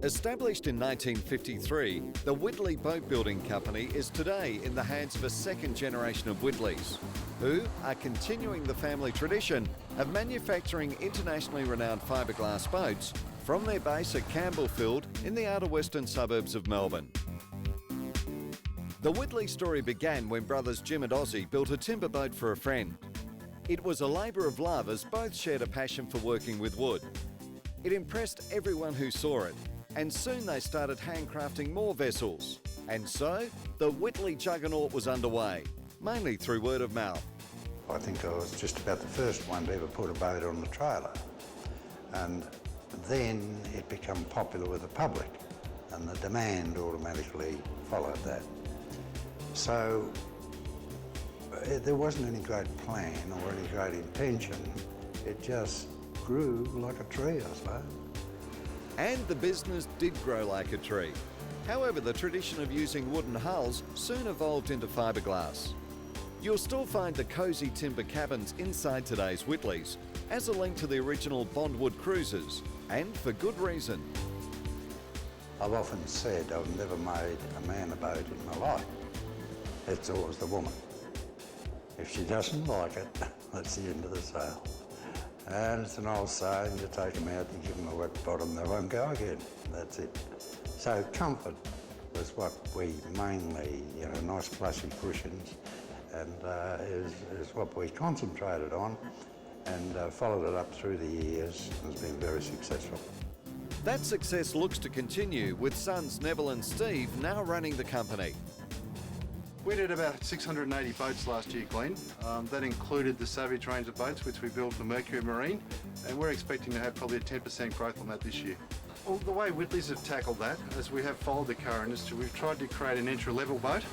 Established in 1953, the Whittley Boat Building Company is today in the hands of a second generation of Whittleys, who are continuing the family tradition of manufacturing internationally renowned fiberglass boats from their base at Campbellfield in the outer western suburbs of Melbourne. The Whittley story began when brothers Jim and Ozzy built a timber boat for a friend. It was a labour of love as both shared a passion for working with wood. It impressed everyone who saw it, and soon they started handcrafting more vessels. And so, the Whittley juggernaut was underway, mainly through word of mouth. I think I was just about the first one to ever put a boat on the trailer. And then it became popular with the public, and the demand automatically followed that. So, there wasn't any great plan or any great intention. It just grew like a tree, I suppose. And the business did grow like a tree. However, the tradition of using wooden hulls soon evolved into fiberglass. You'll still find the cosy timber cabins inside today's Whittleys as a link to the original Bondwood cruisers, and for good reason. I've often said I've never made a man a boat in my life. It's always the woman. If she doesn't like it, that's the end of the sale. And it's an old saying, you take them out, you give them a wet bottom, they won't go again. That's it. So comfort was what we mainly, nice plushy cushions, and is what we concentrated on, and followed it up through the years, and has been very successful. That success looks to continue, with sons Neville and Steve now running the company. We did about 680 boats last year, Glenn. That included the Savage range of boats, which we built for Mercury Marine, and we're expecting to have probably a 10% growth on that this year. Well, the way Whittleys have tackled that, as we have followed the car industry, we've tried to create an entry-level boat,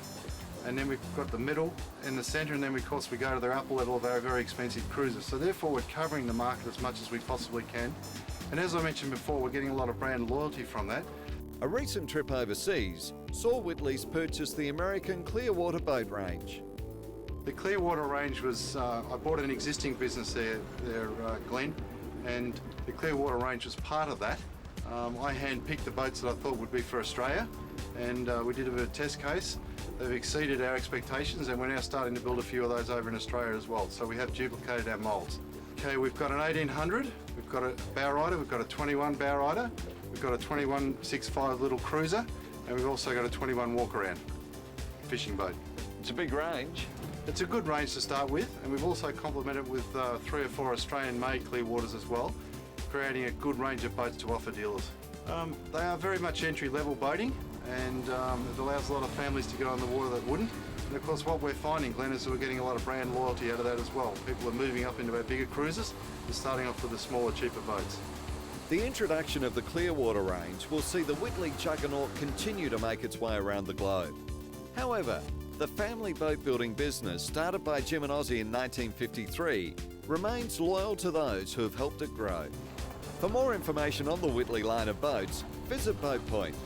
and then we've got the middle and the centre, and then of course we go to the upper level of our very expensive cruisers. So therefore we're covering the market as much as we possibly can. And as I mentioned before, we're getting a lot of brand loyalty from that. A recent trip overseas saw Whittleys purchase the American Clearwater boat range. The Clearwater range was, I bought an existing business there, Glenn, and the Clearwater range was part of that. I hand-picked the boats that I thought would be for Australia, and we did a bit of a test case. They've exceeded our expectations, and we're now starting to build a few of those over in Australia as well. So we have duplicated our moulds. Okay, we've got an 1800, we've got a bow rider, we've got a 21 bow rider, we've got a 2165 little cruiser, and we've also got a 21 walk-around fishing boat. It's a big range. It's a good range to start with, and we've also complemented with 3 or 4 Australian-made Clearwaters as well, creating a good range of boats to offer dealers. They are very much entry-level boating, and it allows a lot of families to get on the water that wouldn't. And of course what we're finding, Glenn, is that we're getting a lot of brand loyalty out of that as well. People are moving up into our bigger cruisers and starting off with the smaller, cheaper boats. The introduction of the Clearwater range will see the Whittley juggernaut continue to make its way around the globe. However, the family boat building business started by Jim and Ozzy in 1953 remains loyal to those who have helped it grow. For more information on the Whittley line of boats, visit Boat Point.